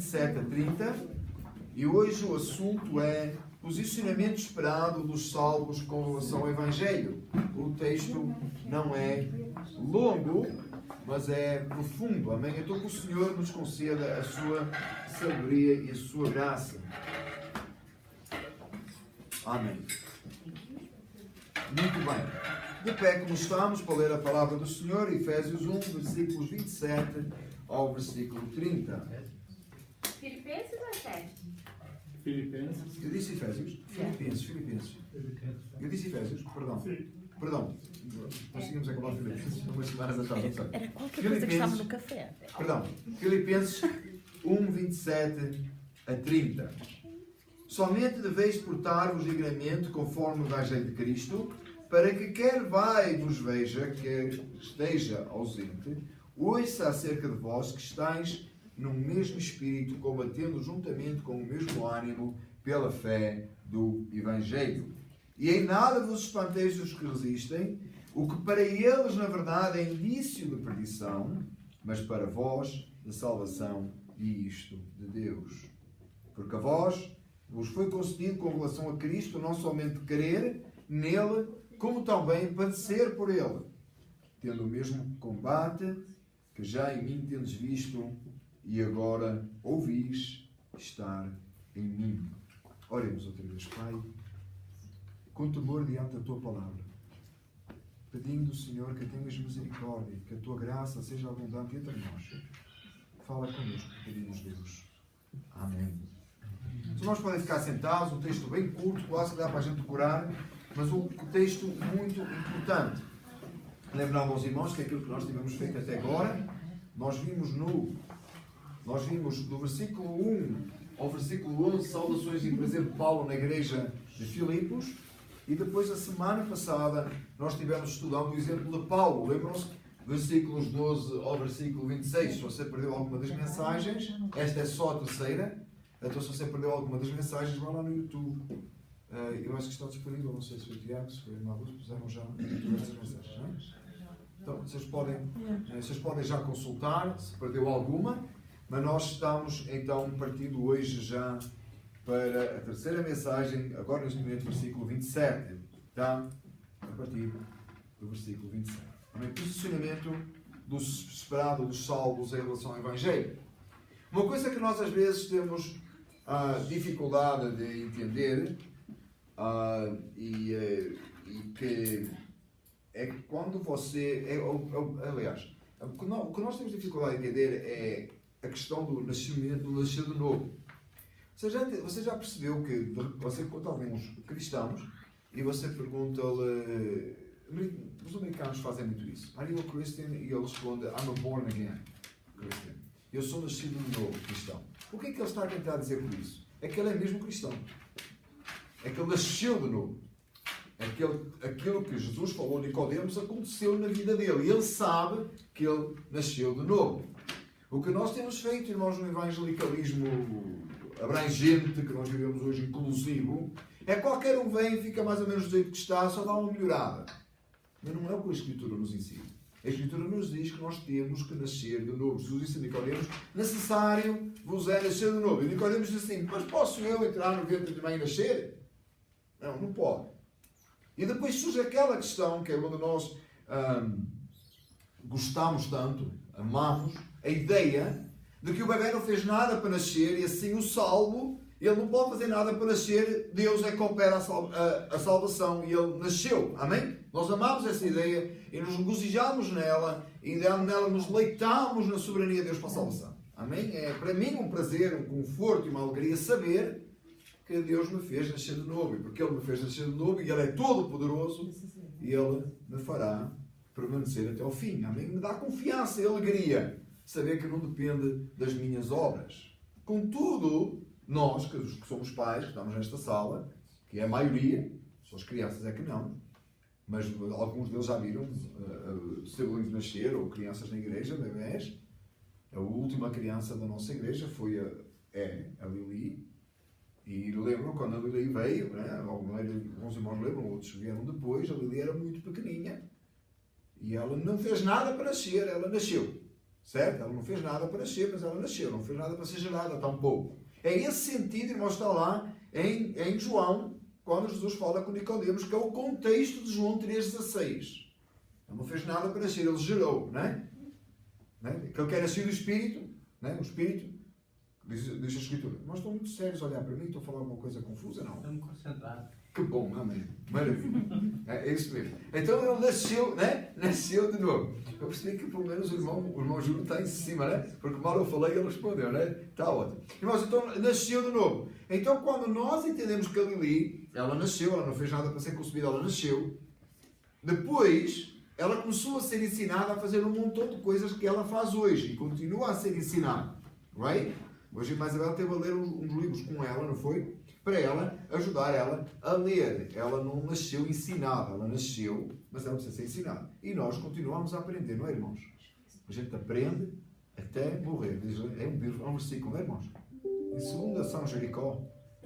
27 a 30. E hoje o assunto é posicionamento esperado dos salvos com relação ao Evangelho. O texto não é longo, mas é profundo. Amém? Então que o Senhor nos conceda a sua sabedoria e a sua graça. Amém. Muito bem. De pé como estamos para ler a palavra do Senhor, Efésios 1, versículos 27 ao versículo 30. Filipenses ou Efésios? Filipenses. Eu disse Efésios? Filipenses. Eu disse Efésios? Perdão. Nós tínhamos acabado Filipenses umas semanas atrás, não sei. Era qualquer coisa que estava no café. Perdão. Filipenses 1, 27 a 30. Somente deveis portar-vos dignamente conforme o Evangelho de Cristo, para que quer vai vos veja, quer esteja ausente, ouça acerca de vós que estáis no mesmo espírito, combatendo juntamente com o mesmo ânimo pela fé do Evangelho. E em nada vos espanteis dos que resistem, o que para eles, na verdade, é indício de perdição, mas para vós, de salvação, e isto de Deus. Porque a vós vos foi concedido com relação a Cristo não somente crer nele, como também padecer por ele, tendo o mesmo combate que já em mim tendes visto e agora ouvis estar em mim. Oremos outra vez, Pai, com temor diante da Tua palavra, pedindo, Senhor, que tenhas misericórdia, que a Tua graça seja abundante entre nós. Fala connosco, pedimos Deus. Amém. Os irmãos podem ficar sentados, um texto bem curto, quase que dá para a gente decorar, mas um texto muito importante. Lembrar aos irmãos que aquilo que nós tivemos feito até agora, nós vimos do versículo 1 ao versículo 11, saudações e prazer de Paulo na igreja de Filipos, e depois, a semana passada, nós tivemos estudando o exemplo de Paulo. Lembram-se? Versículos 12 ao versículo 26. Se você perdeu alguma das mensagens, esta é só a terceira. Então, se você perdeu alguma das mensagens, vá lá no YouTube. Eu acho que está disponível, não sei se foi o Tiago, se foi a Malu, puseram já estas mensagens, não é? Então, vocês podem já consultar, se perdeu alguma, mas nós estamos, então, partindo hoje já para a terceira mensagem, agora neste momento, versículo 27, tá? A partir do versículo 27. O posicionamento do esperado dos salvos em relação ao Evangelho. Uma coisa que nós às vezes temos dificuldade de entender, e que é quando você... aliás, o que nós temos dificuldade de entender é a questão do nascimento, do nascer de novo. Você já percebeu que você conta a alguns cristãos e você pergunta-lhe... Os americanos fazem muito isso. Are you a Christian? E ele responde, I'm a born again Christian. Eu sou nascido de novo cristão. O que é que ele está a tentar dizer por isso? É que ele é mesmo cristão. É que ele nasceu de novo. Aquilo que Jesus falou a Nicodemos aconteceu na vida dele. E ele sabe que ele nasceu de novo. O que nós temos feito, irmãos, no evangelicalismo abrangente, que nós vivemos hoje inclusivo, é qualquer um vem e fica mais ou menos do jeito que está, só dá uma melhorada. Mas não é o que a Escritura nos ensina. A Escritura nos diz que nós temos que nascer de novo. Jesus disse a Nicodemos, necessário vos é nascer de novo. E Nicodemos disse assim, mas posso eu entrar no ventre de mãe e nascer? Não, não pode. E depois surge aquela questão, que é onde nós gostamos tanto, amamos, a ideia de que o bebê não fez nada para nascer e assim o salvo, ele não pode fazer nada para nascer, Deus é que opera a salvação e ele nasceu. Amém? Nós amamos essa ideia e nos regozijamos nela e nela nos leitamos na soberania de Deus para a salvação. Amém? É para mim um prazer, um conforto e uma alegria saber que Deus me fez nascer de novo. E porque Ele me fez nascer de novo e Ele é todo poderoso e Ele me fará permanecer até ao fim. Amém? Me dá confiança e alegria saber que não depende das minhas obras. Contudo, nós, que somos pais, que estamos nesta sala, que é a maioria, só as crianças é que não, mas alguns deles já viram siblings nascer, ou crianças na igreja, bebés. A última criança da nossa igreja foi a Lili. E lembram quando a Lili veio, né? Alguns irmãos lembram, outros vieram depois. A Lili era muito pequeninha e ela não fez nada para nascer, ela nasceu. Certo? Ela não fez nada para nascer, mas ela nasceu. Não fez nada para ser gerada, tampouco. É esse sentido, irmãos, está lá em João, quando Jesus fala com Nicodemos, que é o contexto de João 3,16. Ele não fez nada para nascer, ele gerou, não é? Aquele que é nascido do Espírito, não é? O Espírito, diz a Escritura. Nós estamos muito sérios a olhar para mim, estou a falar alguma coisa confusa, não? Estamos concentrados. Que bom, amém. Maravilha. É isso mesmo. Então ele nasceu, né? Nasceu de novo. Eu percebi que pelo menos o irmão Júlio está em cima, né? Porque mal eu falei e ele respondeu, né? Está ótimo. Irmãos, então nasceu de novo. Então quando nós entendemos que a Lili, ela nasceu, ela não fez nada para ser concebida, ela nasceu. Depois, ela começou a ser ensinada a fazer um montão de coisas que ela faz hoje. E continua a ser ensinada. Right? Hoje a Isabel teve a ler uns livros com ela, não foi? Para ela, ajudar ela a ler. Ela não nasceu ensinada, ela nasceu, mas ela precisa ser ensinada. E nós continuamos a aprender, não é, irmãos? A gente aprende até morrer. É um versículo, não é, irmãos? Em 2 São Jericó,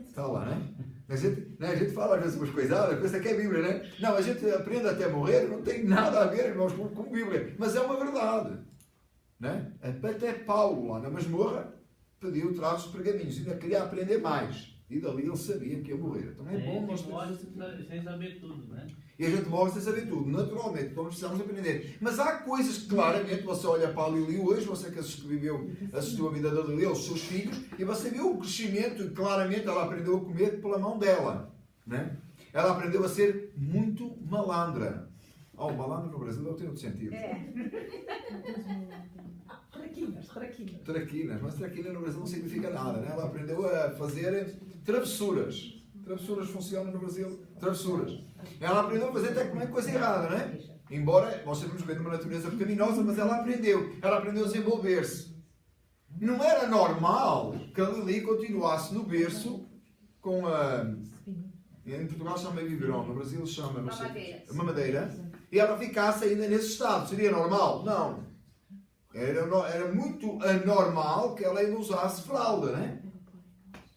está lá, não é? A gente fala às vezes umas coisadas, pensa que é Bíblia, não é? Não, a gente aprende até morrer, não tem nada a ver, irmãos, com Bíblia. Mas é uma verdade. Não é? Até Paulo, lá na masmorra, pediu traços de pergaminhos, ainda queria aprender mais. E dali ele sabia que ia morrer. Então é bom nós morre sem saber tudo, né? E a gente morre sem saber tudo, naturalmente. Então precisamos aprender. Mas há coisas que claramente você olha para a Lili hoje, você que assistiu a vida da Lili, os seus filhos, e você viu o crescimento e claramente ela aprendeu a comer pela mão dela. Né? Ela aprendeu a ser muito malandra. Malandro no Brasil não tem outro sentido. Traquinas, mas traquina no Brasil não significa nada, né? Ela aprendeu a fazer travessuras. Travessuras funcionam no Brasil. Travessuras. Ela aprendeu a fazer até coisa errada, né? Embora nós sabemos bem de uma natureza pecaminosa, mas ela aprendeu. Ela aprendeu a desenvolver-se. Não era normal que a Lili continuasse no berço com a... Em Portugal chama biberon, no Brasil chama mamadeira. E ela ficasse ainda nesse estado. Seria normal? Não. Era muito anormal que ela ainda usasse fralda, né?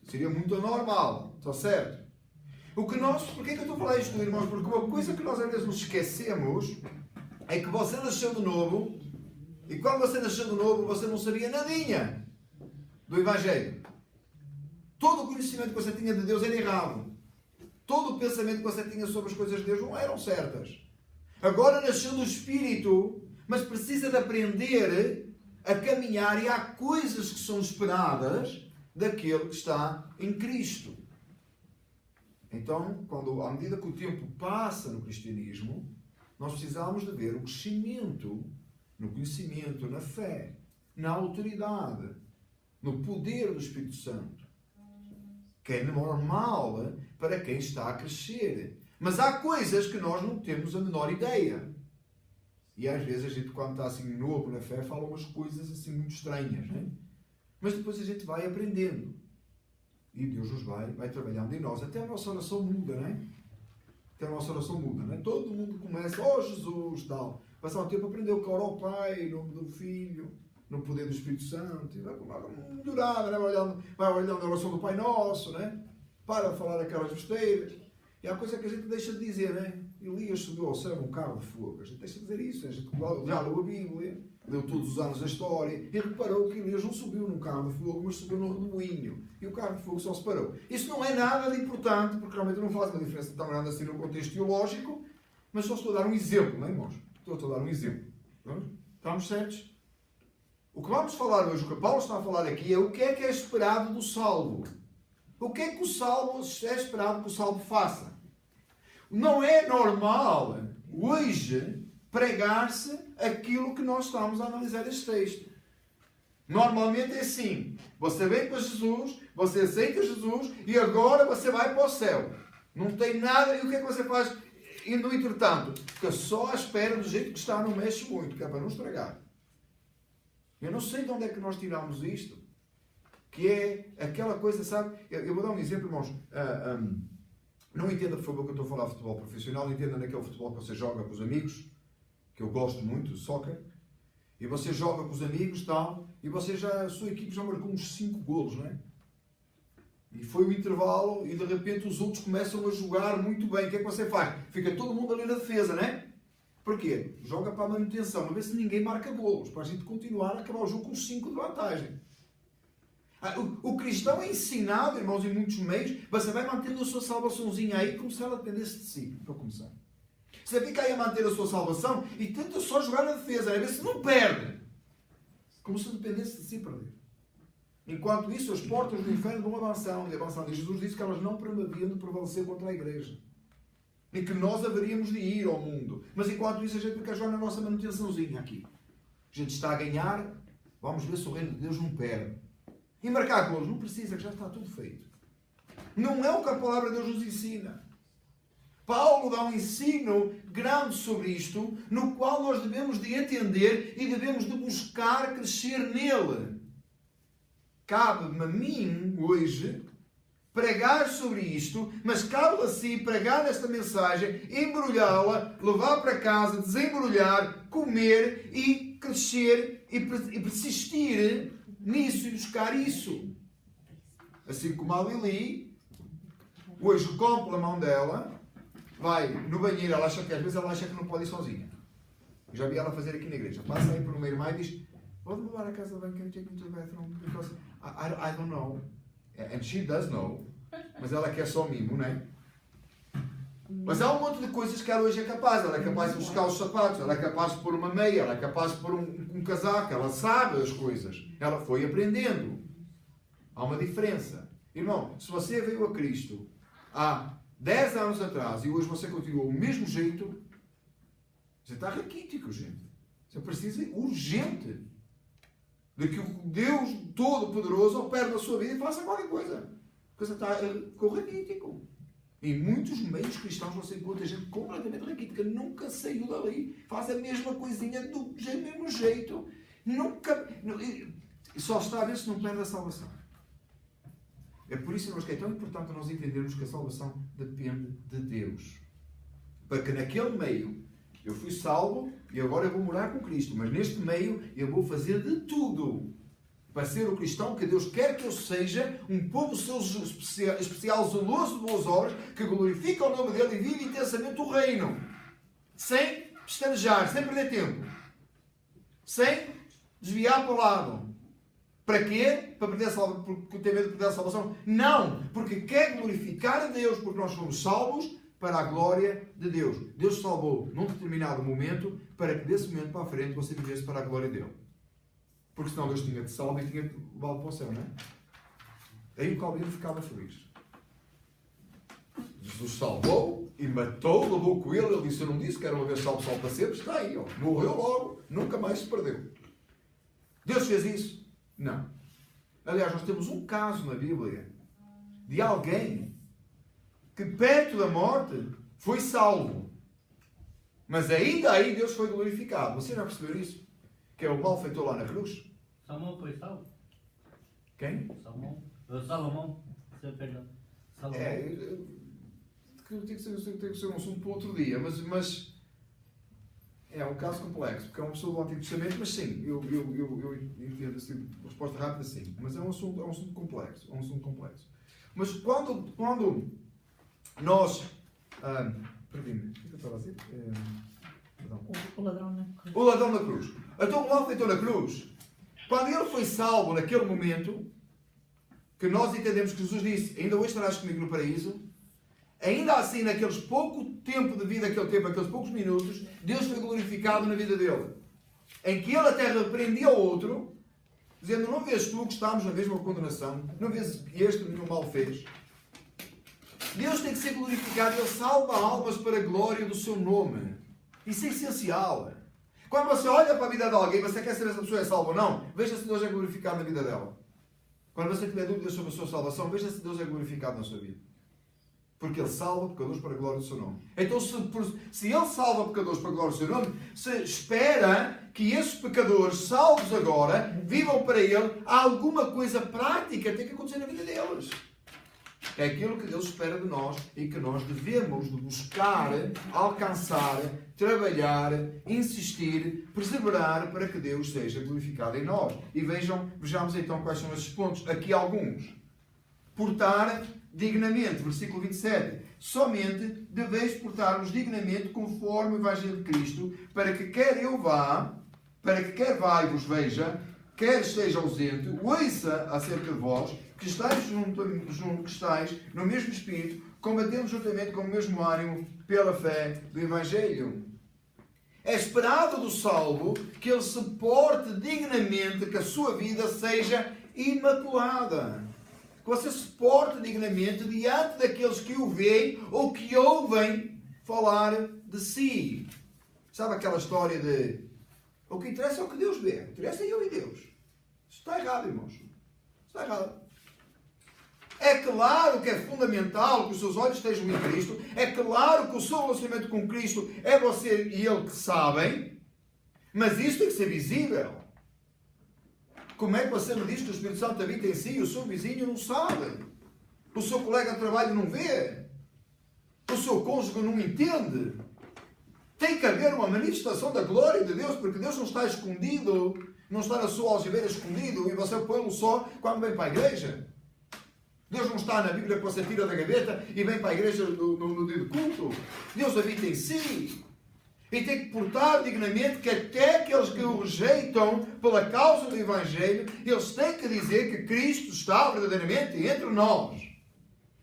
Seria muito anormal. Está certo? Porquê que eu estou a falar isto, irmãos? Porque uma coisa que nós às vezes nos esquecemos é que você nasceu de novo e quando você nasceu de novo você não sabia nadinha do Evangelho. Todo o conhecimento que você tinha de Deus era errado. Todo o pensamento que você tinha sobre as coisas de Deus não eram certas. Agora nasceu do Espírito, mas precisa de aprender a caminhar e há coisas que são esperadas daquele que está em Cristo. Então, à medida que o tempo passa no cristianismo, nós precisamos de ver o crescimento no conhecimento, na fé, na autoridade, no poder do Espírito Santo, que é normal para quem está a crescer. Mas há coisas que nós não temos a menor ideia. E às vezes a gente, quando está assim novo na fé, fala umas coisas assim muito estranhas, não é? Mas depois a gente vai aprendendo. E Deus nos vai trabalhando em nós. Até a nossa oração muda, não é? Até a nossa oração muda, não é? Todo mundo começa, Jesus, tal. Passar um tempo aprendeu que ora ao Pai, em nome do Filho, no poder do Espírito Santo. E vai melhorar, né? Vai olhando a oração do Pai Nosso, né? Para de falar aquelas besteiras. E há coisa que a gente deixa de dizer, né? Elias subiu ao céu num carro de fogo. A gente deixa de dizer isso. A gente já leu a Bíblia, leu todos os anos a história e reparou que Elias não subiu num carro de fogo, mas subiu num redemoinho. E o carro de fogo só se parou. Isso não é nada de importante, porque realmente não faz uma diferença tão grande assim no contexto teológico, mas só estou a dar um exemplo, não é, irmãos? Estou a dar um exemplo. Estamos certos? O que vamos falar hoje, o que Paulo está a falar aqui, é o que é esperado do salvo. O que é que o salvo é esperado que o salvo faça? Não é normal hoje pregar-se aquilo que nós estamos a analisar este texto. Normalmente é assim. Você vem para Jesus, você aceita Jesus e agora você vai para o céu. Não tem nada. E o que é que você faz indo entretanto? Fica só à espera do jeito que está, não mexe muito, que é para não estragar. Eu não sei de onde é que nós tiramos isto. Que é aquela coisa, sabe? Eu vou dar um exemplo, irmãos. Não entenda, por favor, que eu estou a falar de futebol profissional. Entenda naquele futebol que você joga com os amigos, que eu gosto muito, soccer. E você joga com os amigos, tal, e a sua equipe já marcou uns 5 golos, não é? E foi o intervalo, e de repente os outros começam a jogar muito bem. O que é que você faz? Fica todo mundo ali na defesa, não é? Porquê? Joga para a manutenção, para ver se ninguém marca golos, para a gente continuar a acabar o jogo com 5 de vantagem. O cristão é ensinado, irmãos, em muitos meios, você vai mantendo a sua salvaçãozinha aí como se ela dependesse de si, para começar. Você fica aí a manter a sua salvação e tenta só jogar na defesa, a ver se não perde. Como se dependesse de si perder. Enquanto isso, as portas do inferno vão avançando e avançando. E Jesus disse que elas não haviam de prevalecer contra a igreja. E que nós haveríamos de ir ao mundo. Mas enquanto isso, a gente fica a jogar na nossa manutençãozinha aqui. A gente está a ganhar, vamos ver se o reino de Deus não perde. E marcar golos, não precisa, que já está tudo feito. Não é o que a palavra de Deus nos ensina. Paulo dá um ensino grande sobre isto, no qual nós devemos de entender e devemos de buscar crescer nele. Cabe-me a mim, hoje, pregar sobre isto, mas cabe a si pregar esta mensagem, embrulhá-la, levar para casa, desembrulhar, comer e crescer e persistir nisso e buscar isso. Assim como a Lili, hoje come pela mão dela, vai no banheiro, ela acha que às vezes ela acha que não pode ir sozinha. Eu já vi ela fazer aqui na igreja. Passa aí por uma irmã e diz: pode levar a casa de banho, can you take me to the bathroom? Because I don't know. And she does know. Mas ela quer só mimo, não é? Mas há um monte de coisas que ela hoje é capaz. Ela é capaz de buscar os sapatos, ela é capaz de pôr uma meia, ela é capaz de pôr um casaco, ela sabe as coisas. Ela foi aprendendo. Há uma diferença. Irmão, se você veio a Cristo há 10 anos atrás e hoje você continua o mesmo jeito, você está raquítico, gente. Você precisa urgente de que o Deus Todo-Poderoso opere na sua vida e faça qualquer coisa. Porque você está com raquítico. Em muitos meios cristãos você encontra gente completamente raquítica, nunca saiu dali, faz a mesma coisinha do mesmo jeito, nunca, só está a ver se não perde a salvação. É por isso, irmãos, que é tão importante nós entendermos que a salvação depende de Deus. Para que naquele meio, eu fui salvo e agora eu vou morar com Cristo, mas neste meio eu vou fazer de tudo para ser o cristão que Deus quer que eu seja, um povo seu especial, zeloso de boas obras, que glorifica o nome dele e vive intensamente o reino, sem pestanejar, sem perder tempo, sem desviar para o lado. Para quê? Para perder a salvação, porque tem medo de perder a salvação? Não! Porque quer glorificar a Deus, porque nós fomos salvos para a glória de Deus. Deus salvou num determinado momento, para que desse momento para a frente você vivesse para a glória dele. Porque senão Deus tinha-te salvo e tinha-te levado para o céu, não é? Aí o Calvino ficava feliz. Jesus salvou e matou, levou com ele. Ele disse: eu não disse que era uma vez salvo para sempre. Está aí, ó. Morreu logo, nunca mais se perdeu. Deus fez isso? Não. Aliás, nós temos um caso na Bíblia de alguém que perto da morte foi salvo. Mas ainda aí Deus foi glorificado. Você já percebeu isso? Que é o malfeitor lá na cruz? Salomão foi salvo? Quem? Salomão. Salomão. Perdão. Salomão. Tem que ser um assunto para outro dia, mas é um caso complexo, porque é uma pessoa do Antigo Testamento, mas sim, eu entendo assim, a resposta rápida sim, mas é um assunto complexo, Mas quando nós... perdi-me, o que eu estava a dizer? O ladrão na cruz. O ladrão na cruz. Então o malfeitor na cruz, quando ele foi salvo naquele momento, que nós entendemos que Jesus disse: ainda hoje estarás comigo no paraíso, ainda assim, naqueles pouco tempo de vida que ele teve, aqueles poucos minutos, Deus foi glorificado na vida dele. Em que ele até repreendia o outro, dizendo: não vês tu que estamos na mesma condenação? Não vês que este nenhum mal fez? Deus tem que ser glorificado. Ele salva almas para a glória do seu nome. Isso é essencial. Quando você olha para a vida de alguém, você quer saber se a pessoa é salva ou não, veja se Deus é glorificado na vida dela. Quando você tiver dúvidas sobre a sua salvação, veja se Deus é glorificado na sua vida. Porque Ele salva pecadores para a glória do seu nome. Então, se Ele salva pecadores para a glória do seu nome, se espera que esses pecadores, salvos agora, vivam para Ele, alguma coisa prática tem que acontecer na vida deles. É aquilo que Deus espera de nós e que nós devemos de buscar, alcançar, trabalhar, insistir, perseverar para que Deus seja glorificado em nós. E vejamos então quais são esses pontos. Aqui alguns. portar dignamente. Versículo 27. Somente deveis portar-vos dignamente conforme o Evangelho de Cristo, para que quer vá e vos veja, quer esteja ausente, ouça acerca de vós, que estáis que estáis no mesmo espírito, combatendo juntamente com o mesmo ânimo pela fé do Evangelho. É esperado do salvo que ele se porte dignamente, que a sua vida seja imaculada. Que você se porte dignamente diante daqueles que o veem ou que ouvem falar de si. Sabe aquela história de o que interessa é o que Deus vê. Interessa eu e Deus. Isso está errado, irmãos. Está errado. É claro que é fundamental que os seus olhos estejam em Cristo. É claro que o seu relacionamento com Cristo é você e Ele que sabem. Mas isso tem que ser visível. Como é que você me diz que o Espírito Santo habita em si e o seu vizinho não sabe? O seu colega de trabalho não vê? O seu cônjuge não entende? Tem que haver uma manifestação da glória de Deus, porque Deus não está escondido, não está na sua algibeira escondido, e você põe-lo só quando vem para a igreja. Deus não está na Bíblia que você tira da gaveta e vem para a igreja no dia de culto. Deus habita em si. E tem que portar dignamente que até aqueles que o rejeitam pela causa do Evangelho, eles têm que dizer que Cristo está verdadeiramente entre nós.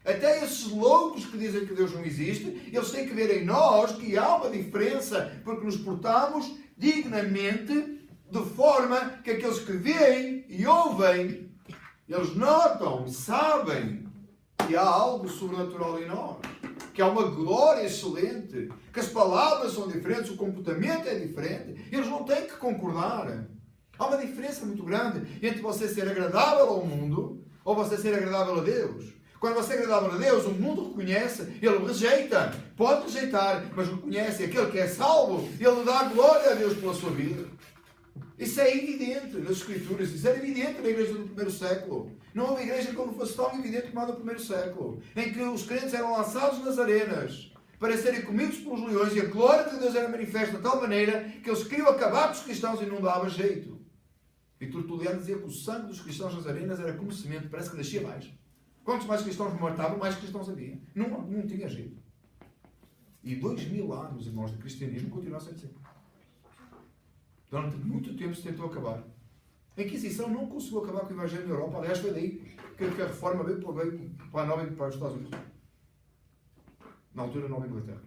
Até esses loucos que dizem que Deus não existe, eles têm que ver em nós que há uma diferença, porque nos portamos dignamente, de forma que aqueles que veem e ouvem, eles notam, sabem que há algo sobrenatural em nós. Que há uma glória excelente, que as palavras são diferentes, o comportamento é diferente, eles não têm que concordar. Há uma diferença muito grande entre você ser agradável ao mundo ou você ser agradável a Deus. Quando você é agradável a Deus, o mundo reconhece, ele rejeita, pode rejeitar, mas reconhece aquele que é salvo, ele dá glória a Deus pela sua vida. Isso é evidente nas Escrituras, isso era evidente na igreja do primeiro século. Não houve igreja que não fosse tão evidente como a do primeiro século, em que os crentes eram lançados nas arenas para serem comidos pelos leões e a glória de Deus era manifesta de tal maneira que eles queriam acabar com os cristãos e não dava jeito. E Tertuliano dizia que o sangue dos cristãos nas arenas era como semente, parece que nascia mais. Quantos mais cristãos matavam, mais cristãos havia. Não tinha jeito. E 2000 anos, irmãos, de cristianismo continua a ser assim. Durante muito tempo se tentou acabar. A Inquisição não conseguiu acabar com o Evangelho na Europa. Aliás, foi daí que a reforma veio para a Nova para os Estados Unidos. Na altura, Nova Inglaterra.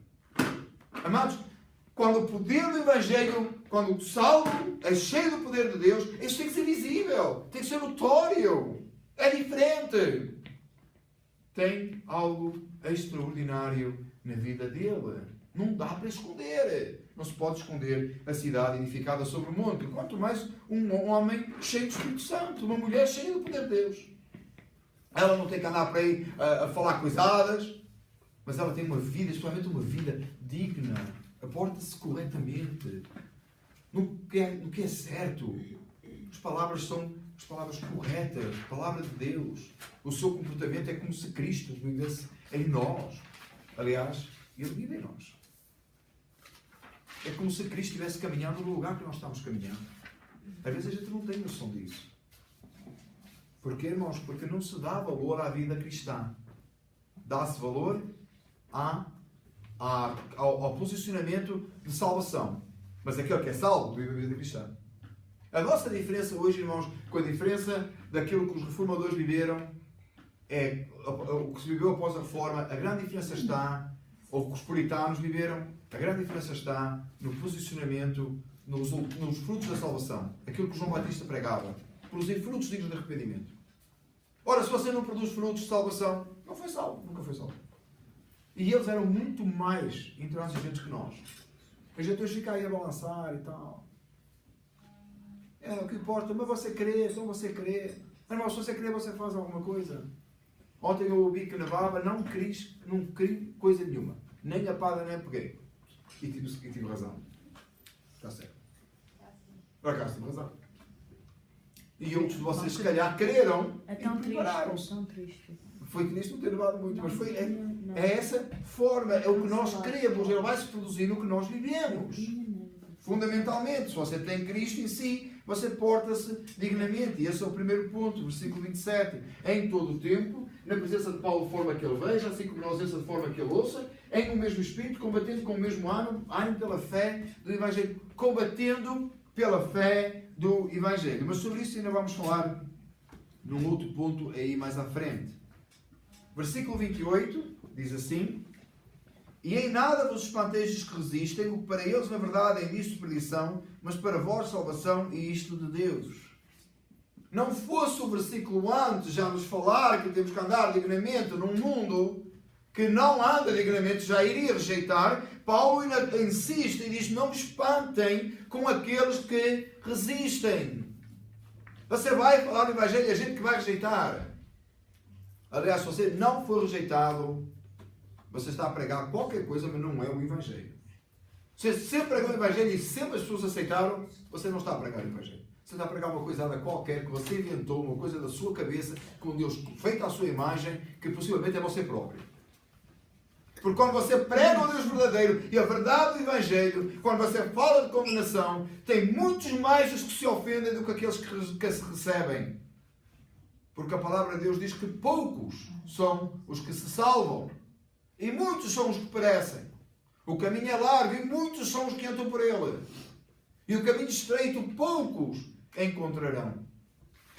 Amados, quando o poder do Evangelho, quando o salvo é cheio do poder de Deus, isso tem que ser visível, tem que ser notório. É diferente. Tem algo extraordinário na vida dele. Não dá para esconder. Não se pode esconder a cidade edificada sobre o monte. Quanto mais um homem cheio do Espírito Santo, uma mulher cheia do poder de Deus. Ela não tem que andar para aí a falar coisadas, mas ela tem uma vida, especialmente uma vida digna. Aporta-se corretamente no que é certo. As palavras são as palavras corretas, a palavra de Deus. O seu comportamento é como se Cristo vivesse em nós. Aliás, Ele vive em nós. É como se Cristo estivesse caminhando no lugar que nós estamos caminhando. Às vezes a gente não tem noção disso. Porquê, irmãos? Porque não se dá valor à vida cristã. Dá-se valor ao posicionamento de salvação. Mas aquele que é salvo vive a vida cristã. A nossa diferença hoje, irmãos, com a diferença daquilo que os reformadores viveram, é o que se viveu após a reforma, a grande diferença está, ou que os puritanos viveram, a grande diferença está no posicionamento, nos frutos da salvação. Aquilo que João Batista pregava. Produzir frutos dignos de arrependimento. Ora, se você não produz frutos de salvação, não foi salvo, nunca foi salvo. E eles eram muito mais intransigentes que nós. A gente hoje fica aí a balançar e tal. É, o que importa, mas você crê, então você crê. Irmão, se você crê, você faz alguma coisa. Ontem eu ouvi que nevava, não criei coisa nenhuma. Nem a pada, nem a peguei. E tive razão. Está certo. Por acaso tive razão. E outros de vocês, se calhar, creram é tão e prepararam. Triste, é tão triste. Foi que nisto não ter levado muito, mas foi, é essa forma, é o que nós queremos. Ele vai se produzir no que nós vivemos. Fundamentalmente, se você tem Cristo em si, você porta-se dignamente. E esse é o primeiro ponto, versículo 27. Em todo o tempo, na presença de Paulo, de forma que ele veja, assim como na ausência, de forma que ele ouça, em um mesmo espírito, combatendo com o mesmo ânimo pela fé do Evangelho. Combatendo pela fé do Evangelho. Mas sobre isso ainda vamos falar num outro ponto aí mais à frente. Versículo 28 diz assim: e em nada vos espanteis dos que resistem, o que para eles na verdade é início de perdição, mas para vós salvação e isto de Deus. Não fosse o versículo antes já nos falar que temos que andar dignamente num mundo que não anda dignamente, já iria rejeitar, Paulo insiste e diz: não vos espantem com aqueles que resistem. Você vai falar do Evangelho e a gente que vai rejeitar. Aliás, se você não for rejeitado, você está a pregar qualquer coisa, mas não é o Evangelho. Você sempre pregou o Evangelho e sempre as pessoas aceitaram, você não está a pregar o Evangelho. Você está a pregar uma coisada qualquer que você inventou, uma coisa da sua cabeça, com Deus feito à sua imagem, que possivelmente é você próprio. Porque quando você prega o Deus verdadeiro e a verdade do Evangelho, quando você fala de condenação, tem muitos mais os que se ofendem do que aqueles que se recebem. Porque a palavra de Deus diz que poucos são os que se salvam. E muitos são os que perecem. O caminho é largo e muitos são os que entram por ele. E o caminho estreito, poucos encontrarão.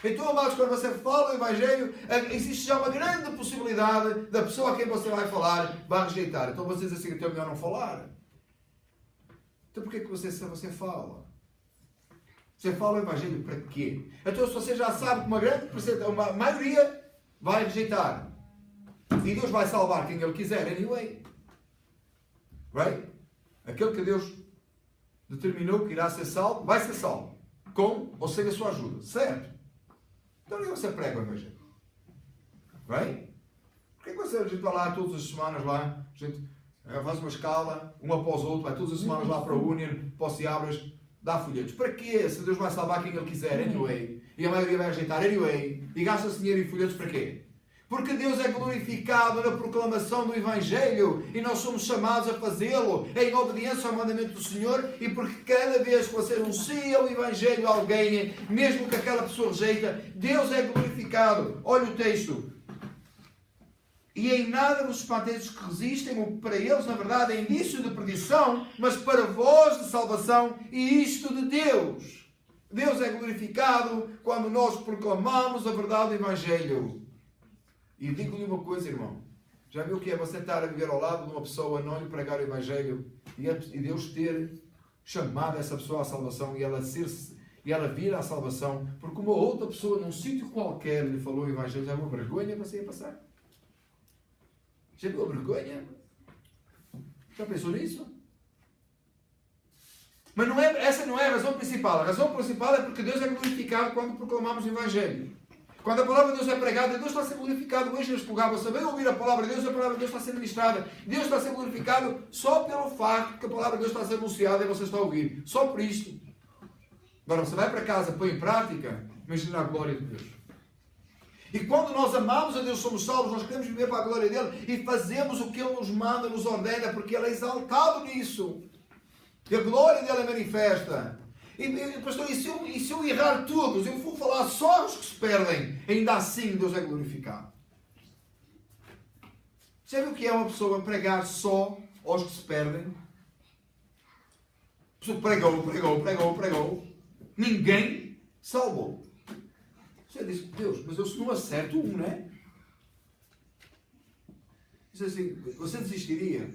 Então, amados, quando você fala o Evangelho, existe já uma grande possibilidade da pessoa a quem você vai falar vai rejeitar. Então você diz assim: então é melhor não falar. Então porquê que você fala? Você fala o Evangelho para quê? Então se você já sabe que uma grande porcentagem, uma maioria vai rejeitar. E Deus vai salvar quem Ele quiser, anyway. Right? Aquele que Deus determinou que irá ser salvo, vai ser salvo. Com ou sem a sua ajuda. Certo? Então nem você prega o Evangelho. Right? Porquê que a gente vai lá todas as semanas lá, a gente faz uma escala, um após o outro, vai todas as semanas lá para o Union, para o Seabras, dá folhetos. Para quê? Se Deus vai salvar quem Ele quiser, anyway. E a maioria vai rejeitar, anyway. E gasta-se dinheiro em folhetos para quê? Porque Deus é glorificado na proclamação do Evangelho e nós somos chamados a fazê-lo em obediência ao mandamento do Senhor, e porque cada vez que você anuncia o Evangelho a alguém, mesmo que aquela pessoa rejeita, Deus é glorificado. Olha o texto. E em nada vos espanteis os que resistem, o que para eles na verdade é início de perdição, mas para vós de salvação e isto de Deus. Deus é glorificado quando nós proclamamos a verdade do Evangelho. E digo-lhe uma coisa, irmão. Já viu o que é você estar a viver ao lado de uma pessoa, não lhe pregar o Evangelho e Deus ter chamado essa pessoa à salvação e ela vir à salvação porque uma outra pessoa num sítio qualquer lhe falou o Evangelho? Já viu a vergonha que você ia passar? Já viu a vergonha? Já pensou nisso? Mas essa não é a razão principal. A razão principal é porque Deus é glorificado quando proclamamos o Evangelho. Quando a palavra de Deus é pregada, Deus está a ser glorificado. Hoje neste lugar, você vai ouvir a palavra de Deus, a palavra de Deus está a ser ministrada. Deus está a ser glorificado só pelo facto que a palavra de Deus está a ser anunciada e você está a ouvir. Só por isto. Agora você vai para casa, põe em prática, imagina a glória de Deus. E quando nós amamos a Deus, somos salvos, nós queremos viver para a glória dele e fazemos o que Ele nos manda, nos ordena, porque Ele é exaltado nisso. E a glória dele é manifesta. E pastor, e se eu errar tudo, se eu for falar só aos que se perdem, ainda assim Deus é glorificado. Sabe o que é uma pessoa pregar só aos que se perdem? A pessoa pregou. Ninguém salvou. Você diz: Deus, mas eu se não acerto um, não é? Diz assim, você desistiria?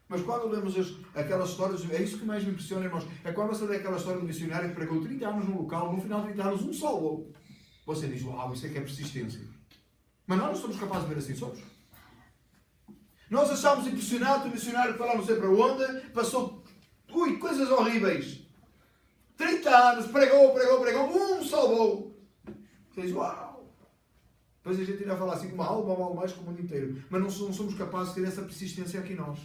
Mas quando lemos aquelas histórias, é isso que mais me impressiona, irmãos. É quando você lê aquela história do missionário que pregou 30 anos num local, no final de 30 anos um salvou. Você diz: uau, isso é que é persistência. Mas nós não somos capazes de ver assim, somos? Nós achamos impressionante o missionário que foi lá não sei para onde, passou coisas horríveis. 30 anos, pregou, um salvou. Você diz: uau. Depois a gente irá falar assim, uma alma vale mais que o mundo inteiro. Mas não somos capazes de ter essa persistência aqui nós.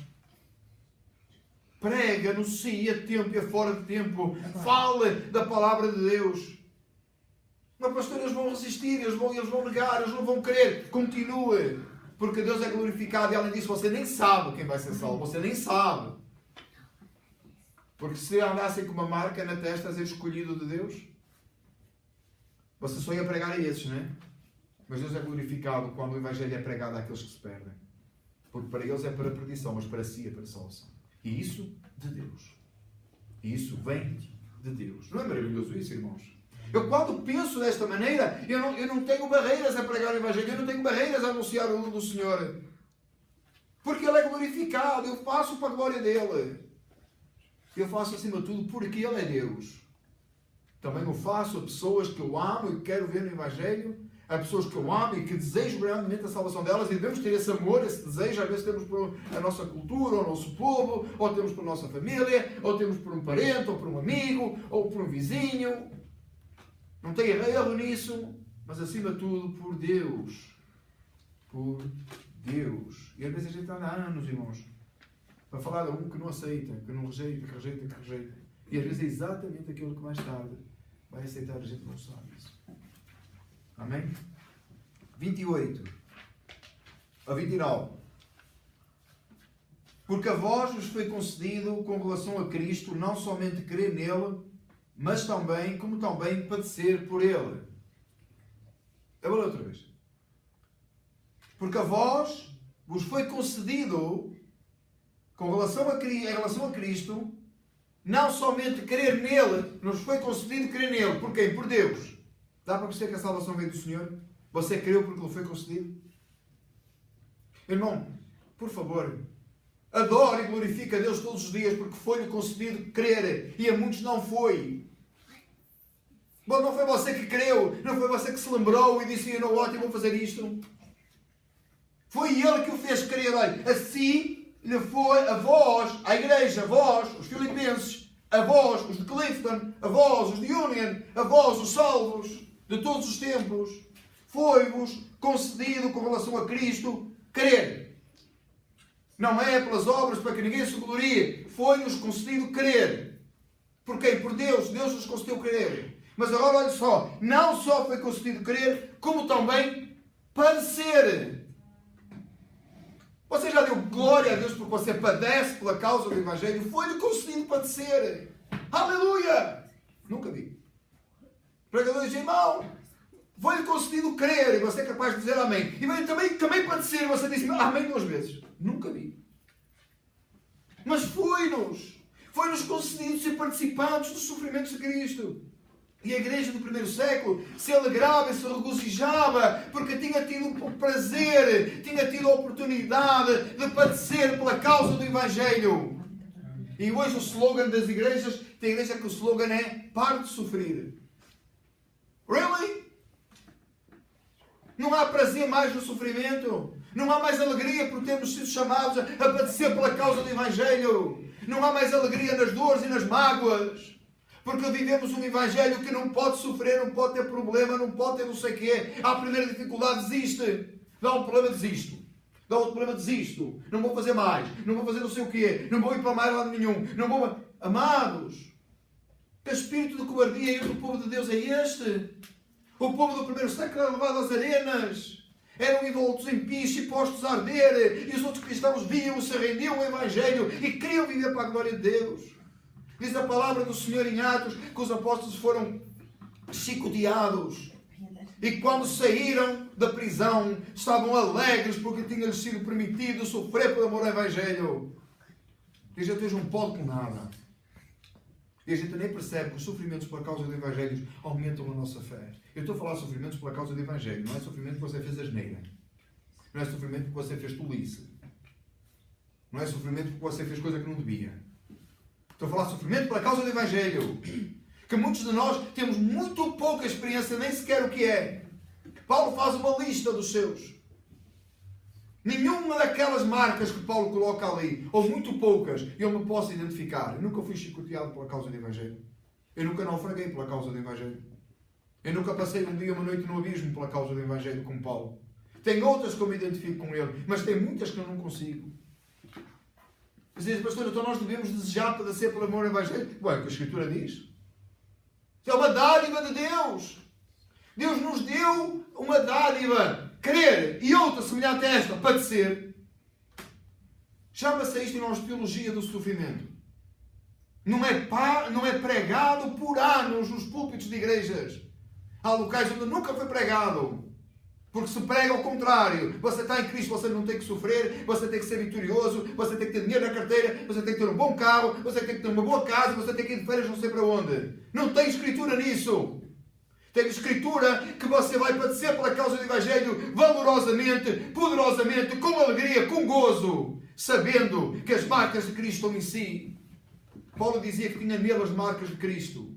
Prega, anuncia a tempo e a fora de tempo. Fale da palavra de Deus. Mas pastor, eles vão resistir, eles vão negar, eles não vão querer. Continue. Porque Deus é glorificado e além disso você nem sabe quem vai ser salvo. Você nem sabe. Porque se andassem com uma marca na testa a ser escolhido de Deus, você só ia pregar a esses, não é? Mas Deus é glorificado quando o Evangelho é pregado àqueles que se perdem. Porque para eles é para a perdição, mas para si é para a salvação. E isso de Deus. E isso vem de Deus. Não é maravilhoso isso, irmãos? Eu quando penso desta maneira, eu não tenho barreiras a pregar o Evangelho, eu não tenho barreiras a anunciar o nome do Senhor. Porque Ele é glorificado, eu faço para a glória dEle. Eu faço acima de tudo porque Ele é Deus. Também eu faço a pessoas que eu amo e que quero ver no Evangelho, a pessoas que eu amo e que desejo grandemente a salvação delas, e devemos ter esse amor, esse desejo. Às vezes temos por a nossa cultura, ou o nosso povo, ou temos por a nossa família, ou temos por um parente, ou por um amigo, ou por um vizinho. Não tem erro nisso, mas acima de tudo por Deus. Por Deus. E às vezes a gente anda há anos, irmãos, para falar de um que não aceita, que não rejeita, que rejeita, que rejeita. E às vezes é exatamente aquilo que mais tarde vai aceitar, a gente não sabe isso. Amém? 28 a 29. Porque a vós vos foi concedido com relação a Cristo não somente crer nele, mas também, como também padecer por ele. Eu vou ler outra vez. Porque a vós vos foi concedido em relação a Cristo, não somente crer nele, nos foi concedido crer nele. Por quem? Por Deus. Dá para perceber que a salvação veio do Senhor? Você creu porque lhe foi concedido? Irmão, por favor, adore e glorifique a Deus todos os dias porque foi-lhe concedido crer e a muitos não foi. Bom, não foi você que creu, não foi você que se lembrou e disse, eu não, ótimo, vou fazer isto. Foi Ele que o fez crer. Olha, assim lhe foi a vós, a igreja, a vós, os filipenses, a vós, os de Clifton, a vós, os de Union, a vós, os salvos de todos os tempos, foi-vos concedido com relação a Cristo crer. Não é pelas obras para que ninguém se glorie. Foi-nos concedido crer. Por quem? Por Deus. Deus nos concedeu crer. Mas agora olha só, não só foi concedido crer, como também padecer. Você já deu glória a Deus porque você padece pela causa do Evangelho? Foi-lhe concedido padecer. Aleluia! Nunca vi. Pregadores de irmão, foi-lhe concedido crer e você é capaz de dizer amém. E também padecer e você disse amém 2 vezes. Nunca vi. Mas foi-nos concedido ser participantes dos sofrimentos de Cristo. E a igreja do primeiro século se alegrava e se regozijava porque tinha tido o prazer, tinha tido a oportunidade de padecer pela causa do Evangelho. E hoje o slogan das igrejas, tem igreja que o slogan é pare de sofrer. Really? Não há prazer mais no sofrimento? Não há mais alegria por termos sido chamados a padecer pela causa do Evangelho? Não há mais alegria nas dores e nas mágoas? Porque vivemos um Evangelho que não pode sofrer, não pode ter problema, não pode ter não sei o quê. À primeira dificuldade, desiste. Dá um problema, desisto. Dá outro problema, desisto. Não vou fazer mais. Não vou fazer não sei o quê. Não vou ir para mais lado nenhum. Não vou... Amados, que espírito de cobardia entre o povo de Deus é este? O povo do primeiro século era levado às arenas. Eram envoltos em piche e postos a arder. E os outros cristãos viam, se rendiam ao Evangelho e queriam viver para a glória de Deus. Diz a palavra do Senhor em Atos que os apóstolos foram chicoteados. E quando saíram da prisão, estavam alegres porque tinha-lhes sido permitido sofrer por amor ao Evangelho. E a gente não pode com nada. E a gente nem percebe que os sofrimentos por causa do Evangelho aumentam a nossa fé. Eu estou a falar de sofrimentos por causa do Evangelho. Não é sofrimento porque você fez asneira. Não é sofrimento porque você fez tolice. Não é sofrimento porque você fez coisa que não devia. Estou a falar de sofrimento por causa do Evangelho. Que muitos de nós temos muito pouca experiência, nem sequer o que é. Paulo faz uma lista dos seus. Nenhuma daquelas marcas que Paulo coloca ali, ou muito poucas, eu me posso identificar. Eu nunca fui chicoteado pela causa do Evangelho. Eu nunca naufraguei pela causa do Evangelho. Eu nunca passei um dia, uma noite no abismo pela causa do Evangelho como Paulo. Tem outras que eu me identifico com ele, mas tem muitas que eu não consigo. Diz, pastor, então nós devemos desejar padecer pelo amor ao Evangelho? Bom, é o que a Escritura diz. Isso é uma dádiva de Deus. Deus nos deu uma dádiva, crer, e outra semelhante a esta, padecer. Chama-se isto, irmãos, teologia do sofrimento. Não é pregado por anos nos púlpitos de igrejas. Há locais onde nunca foi pregado. Porque se prega ao contrário. Você está em Cristo, você não tem que sofrer, você tem que ser vitorioso, você tem que ter dinheiro na carteira, você tem que ter um bom carro, você tem que ter uma boa casa, você tem que ir de férias não sei para onde. Não tem escritura nisso. Tem escritura que você vai padecer pela causa do Evangelho valorosamente, poderosamente, com alegria, com gozo, sabendo que as marcas de Cristo estão em si. Paulo dizia que tinha nele as marcas de Cristo.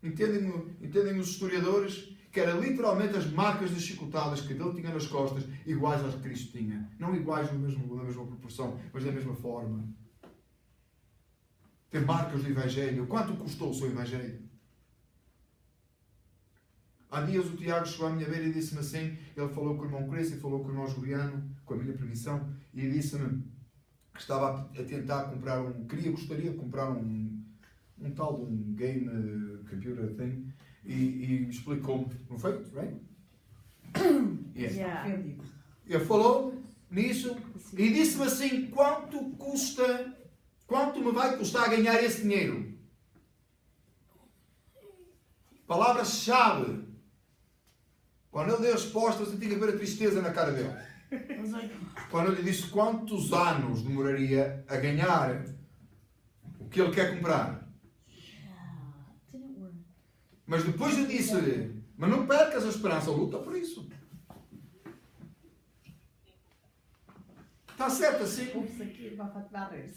Entendem os historiadores? Que eram literalmente as marcas das chicotadas que ele tinha nas costas, iguais às que Cristo tinha. Não iguais na mesma proporção, mas da mesma forma. Tem marcas do Evangelho. Quanto custou o seu Evangelho? Há dias o Tiago chegou à minha beira e disse-me assim, ele falou com o irmão Cresce e falou com o irmão Juliano, com a minha permissão, e disse-me que estava a tentar comprar gostaria de comprar um tal de um game computer thing, e explicou-me, não foi? Right? Yes. Yeah. Ele falou nisso e disse-me assim, quanto me vai custar ganhar esse dinheiro? Palavra-chave. Quando ele deu as respostas, eu tinha que ver a tristeza na cara dele. Quando eu lhe disse quantos anos demoraria a ganhar o que ele quer comprar. Mas depois eu disse-lhe, mas não percas a esperança, luta por isso. Está certo assim?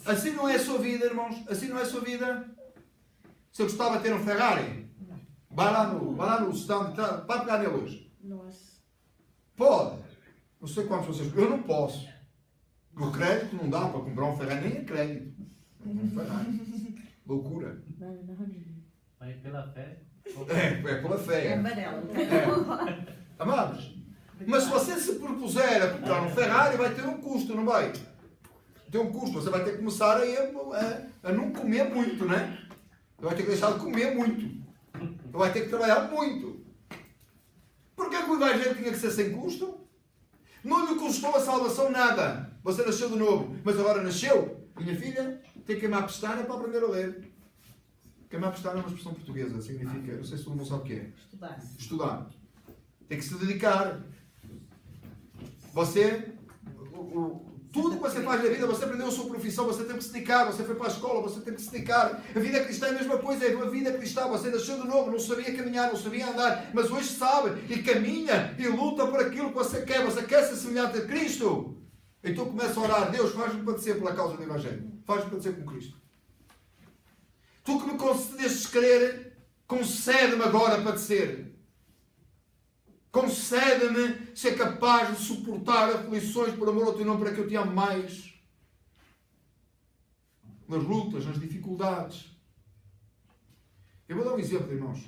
Assim não é a sua vida, irmãos. Assim não é a sua vida. Se eu gostava de ter um Ferrari, vai lá no stand, vai pegar nele hoje. Pode. Não sei quantos vocês... Eu não posso. O crédito não dá para comprar um Ferrari, nem a crédito. Um Ferrari. Loucura. Vai pela fé. É pela fé. É amarelo. Amados, mas se você se propuser a comprar um Ferrari, vai ter um custo, não vai? Tem um custo. Você vai ter que começar a não comer muito, né? Você vai ter que deixar de comer muito. Você vai ter que trabalhar muito. Porquê que o Evangelho tinha que ser sem custo? Não lhe custou a salvação nada. Você nasceu de novo, mas agora nasceu. Minha filha tem que queimar a pestana para aprender a ler. Queimar a pestana é uma expressão portuguesa. Significa, não sei se todo mundo sabe o que é. Estudar. Tem que se dedicar. Você... Tudo que você faz na vida, você aprendeu a sua profissão, você tem que se dedicar, você foi para a escola, você tem que se dedicar. A vida cristã é a mesma coisa, é a vida cristã. Você nasceu de novo, não sabia caminhar, não sabia andar, mas hoje sabe e caminha e luta por aquilo que você quer ser semelhante a Cristo. Então começa a orar, Deus, faz-me padecer pela causa do Evangelho. Faz-me padecer com Cristo. Tu que me concedestes crer, concede-me agora padecer. Concede-me ser capaz de suportar aflições por amor ao teu nome para que eu te ame mais. Nas lutas, nas dificuldades. Eu vou dar um exemplo, irmãos.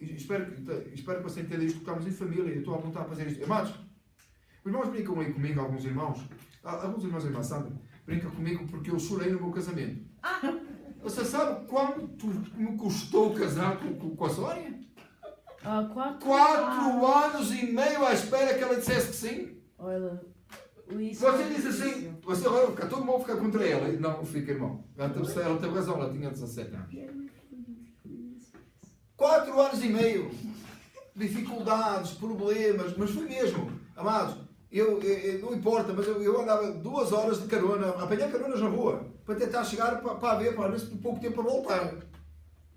Espero que você entenda isto, porque estamos em família e eu estou a apontar a fazer isto. Amados, os irmãos brincam aí comigo, alguns irmãos e irmã Sandra, brincam comigo porque eu chorei no meu casamento. Você sabe quanto me custou casar com a Sónia? 4 anos e meio à espera que ela dissesse que sim. Olha, você diz assim, você vai ficar, todo mundo fica contra ela. Não, fica, irmão. Ela teve razão, ela tinha 17 anos. 4 anos e meio. Dificuldades, problemas, mas foi mesmo. Amados, não importa, mas eu andava 2 horas de carona, apanhar caronas na rua, para tentar chegar para ver se por pouco tempo para voltar.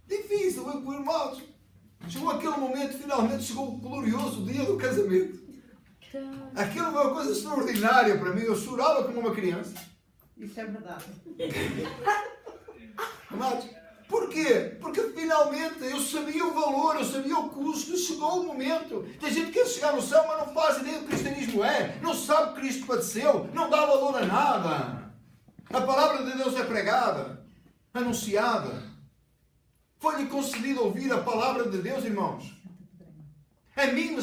Difícil, irmãos. Chegou aquele momento, finalmente chegou o glorioso dia do casamento. Aquilo foi uma coisa extraordinária para mim. Eu chorava como uma criança. Isso é verdade. Amados, porquê? Porque finalmente eu sabia o valor, eu sabia o custo. Chegou o momento. Tem gente que quer chegar no céu, mas não faz ideia do que o cristianismo é. Não sabe que Cristo padeceu. Não dá valor a nada. A palavra de Deus é pregada, anunciada. Foi-lhe concedido ouvir a palavra de Deus, irmãos. A mim,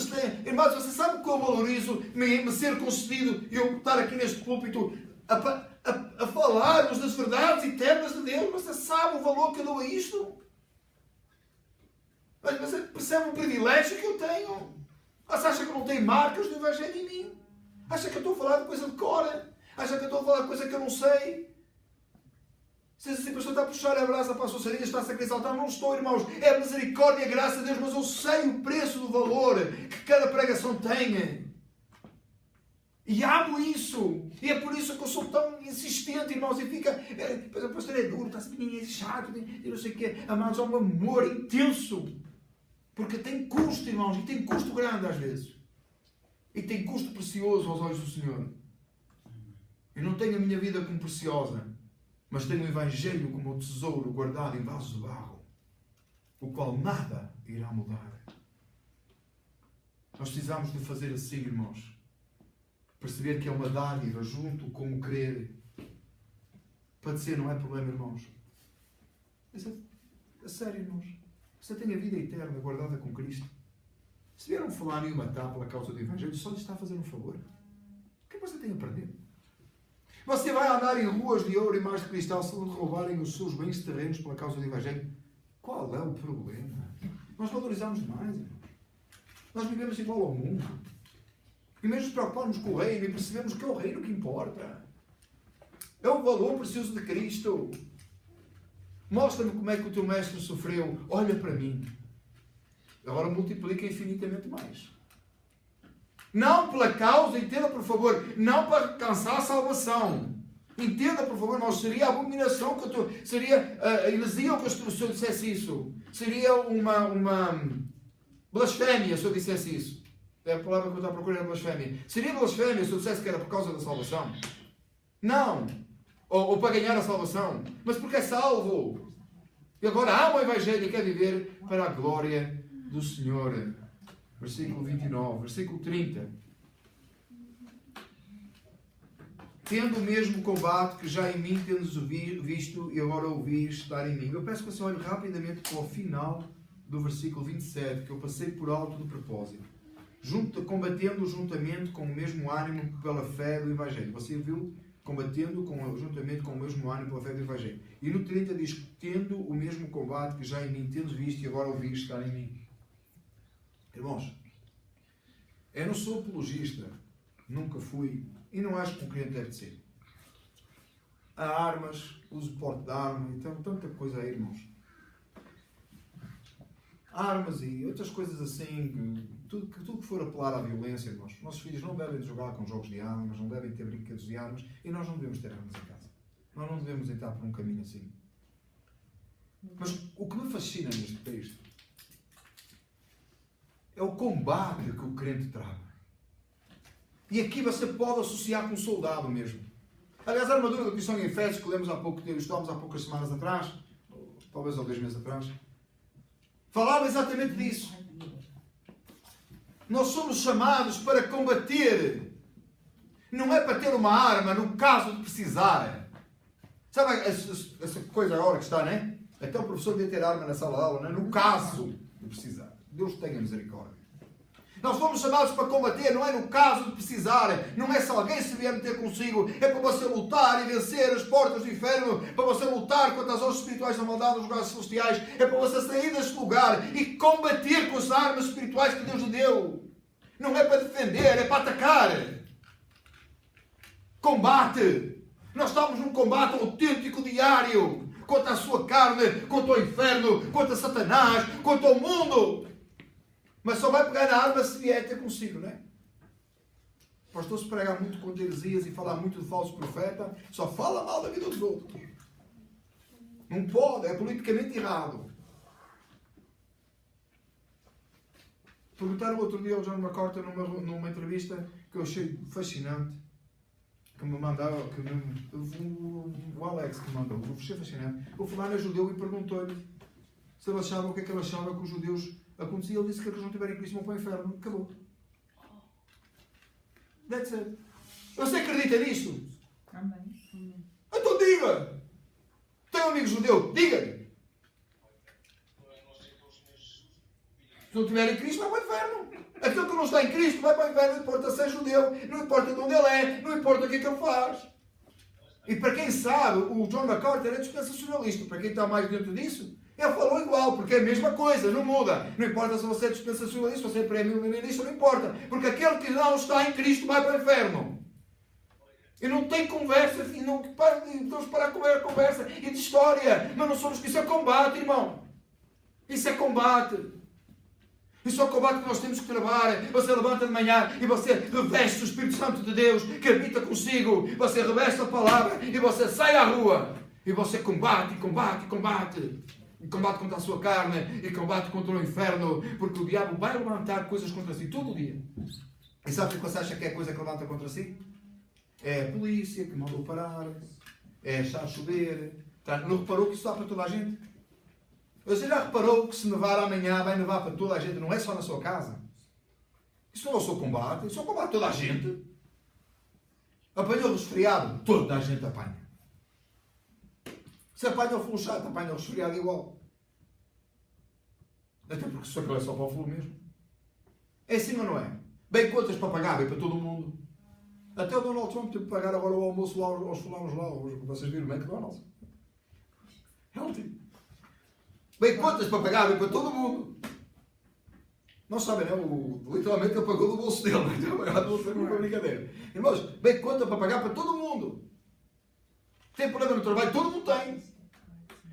irmãos, você sabe que eu valorizo me ser concedido e eu estar aqui neste púlpito a falar-vos das verdades eternas de Deus. Você sabe o valor que eu dou a isto? Mas você percebe o privilégio que eu tenho? Você acha que eu não tenho marcas do Evangelho em mim? Acha que eu estou a falar de coisa de cor? Acha que eu estou a falar de coisa que eu não sei? Se assim, pastor, está a puxar a brasa para a sua sardinha, está-se a querer saltar. Não estou, irmãos. É a misericórdia e a graça de Deus, mas eu sei o preço do valor que cada pregação tem. E amo isso. E é por isso que eu sou tão insistente, irmãos. E fica... O pastor é duro, está sempre chato, e não sei o quê. Amados, há um amor intenso. Porque tem custo, irmãos. E tem custo grande às vezes. E tem custo precioso aos olhos do Senhor. Eu não tenho a minha vida como preciosa. Mas tenho o Evangelho como o tesouro guardado em vasos de barro. O qual nada irá mudar. Nós precisamos de fazer assim, irmãos. Perceber que é uma dádiva junto com o crer. Padecer não é problema, irmãos. É sério, irmãos. Você tem a vida eterna guardada com Cristo. Se vieram falar e o matar pela causa do Evangelho, só lhe está a fazer um favor. O que você tem a perder? Você vai andar em ruas de ouro e mais de cristal se lhe roubarem os seus bens terrenos pela causa do Evangelho. Qual é o problema? Nós valorizamos demais, irmãos. Nós vivemos igual ao mundo. E mesmo nos preocupamos com o reino e percebemos que é o reino que importa. É o valor precioso de Cristo. Mostra-me como é que o teu mestre sofreu. Olha para mim. Agora multiplica infinitamente mais. Não pela causa, entenda por favor, não para alcançar a salvação. Entenda por favor, irmãos, seria abominação, seria a heresia que se eu dissesse isso. Seria uma blasfémia se eu dissesse isso. É a palavra que eu estou a procurar, é blasfémia. Seria blasfémia se eu dissesse que era por causa da salvação? Não. Ou para ganhar a salvação. Mas porque é salvo. E agora ama o Evangelho e quer viver para a glória do Senhor. Versículo 29. Versículo 30. Tendo o mesmo combate que já em mim tendes visto e agora ouvis estar em mim. Eu peço que você olhe rapidamente para o final do versículo 27, que eu passei por alto do propósito. Combatendo juntamente com o mesmo ânimo pela fé do Evangelho. Você viu? Combatendo juntamente com o mesmo ânimo pela fé do Evangelho. E no 30 diz, tendo o mesmo combate que já em mim tendes visto e agora ouvis estar em mim. Irmãos, eu não sou apologista, nunca fui, e não acho que um crente deve ser. Há armas, uso porte de arma, então tanta coisa aí, irmãos. Armas e outras coisas assim, tudo que for apelar à violência, irmãos. Nossos filhos não devem jogar com jogos de armas, não devem ter brinquedos de armas, e nós não devemos ter armas em casa. Nós não devemos entrar por um caminho assim. Mas o que me fascina neste texto é o combate que o crente trava. E aqui você pode associar com um soldado mesmo. Aliás, a armadura da Cristão em Efésios, que lemos há pouco tempo, estudamos há poucas semanas atrás, talvez há 2 meses atrás, falava exatamente disso. Nós somos chamados para combater. Não é para ter uma arma no caso de precisar. Sabe essa coisa agora que está, né? Até o professor devia ter arma na sala de aula, né? No caso de precisar. Deus tenha misericórdia. Nós fomos chamados para combater, não é no caso de precisar, não é se alguém se vier meter consigo, é para você lutar e vencer as portas do inferno, para você lutar contra as hostes espirituais da maldade nos lugares celestiais, é para você sair deste lugar e combater com as armas espirituais que Deus lhe deu. Não é para defender, é para atacar. Combate. Nós estamos num combate autêntico diário contra a sua carne, contra o inferno, contra Satanás, contra o mundo. Mas só vai pegar na arma se vier ter consigo, não é? O pastor se pregar muito contra heresias e falar muito de falso profeta, só fala mal da vida dos outros. Não pode, é politicamente errado. Perguntaram outro dia ao John MacArthur numa entrevista que eu achei fascinante, que me mandava, o Alex que mandou, eu achei fascinante. O fulano é judeu e perguntou-lhe se ele achava, o que é que ele achava que os judeus acontecia. Ele disse que eles não tiverem Cristo vão para o inferno. Acabou. That's it. Você acredita nisto? Amém. Então diga! Tem um amigo judeu? Diga-lhe! Se não tiver em Cristo, vai para o inferno. Aquele que não está em Cristo vai para o inferno. Não importa se é judeu, não importa de onde ele é, não importa o que é que ele faz. E para quem sabe, o John MacArthur é dispensacionalista. Para quem está mais dentro disso, ele falou igual, porque é a mesma coisa, não muda. Não importa se você é dispensacionalista, se você é pré-milenista, não importa. Porque aquele que não está em Cristo vai para o inferno. E não tem conversa, filho. Não, vamos parar com a conversa e de história. Mas não somos que isso é combate, irmão. Isso é combate. Isso é o combate que nós temos que travar. Você levanta de manhã e você reveste o Espírito Santo de Deus que habita consigo. Você reveste a palavra e você sai à rua. E você combate, combate, combate. E combate contra a sua carne. E combate contra o inferno. Porque o diabo vai levantar coisas contra si todo o dia. E sabe o que você acha que é a coisa que levanta contra si? É a polícia que mandou parar. É estar a chover. Não reparou que isso dá para toda a gente? Você já reparou que se nevar amanhã vai nevar para toda a gente? Não é só na sua casa. Isso não é o seu combate. Isso é o combate de toda a gente. Apanhou o resfriado? Toda a gente apanha. Se apanha o flu chato, apanha o resfriado igual. Até porque isso é só para o flu mesmo. É assim ou não é? Bem contas para pagar, bem para todo mundo. Até o Donald Trump teve que pagar agora o almoço lá aos fulanos lá. Vocês viram o McDonald's? Healthy. Bem contas para pagar, bem para todo mundo. Não sabem, não? Literalmente ele pagou do bolso dele. Não foi uma brincadeira. Irmãos, bem conta para pagar para todo mundo. Tem problema no trabalho? Todo mundo tem.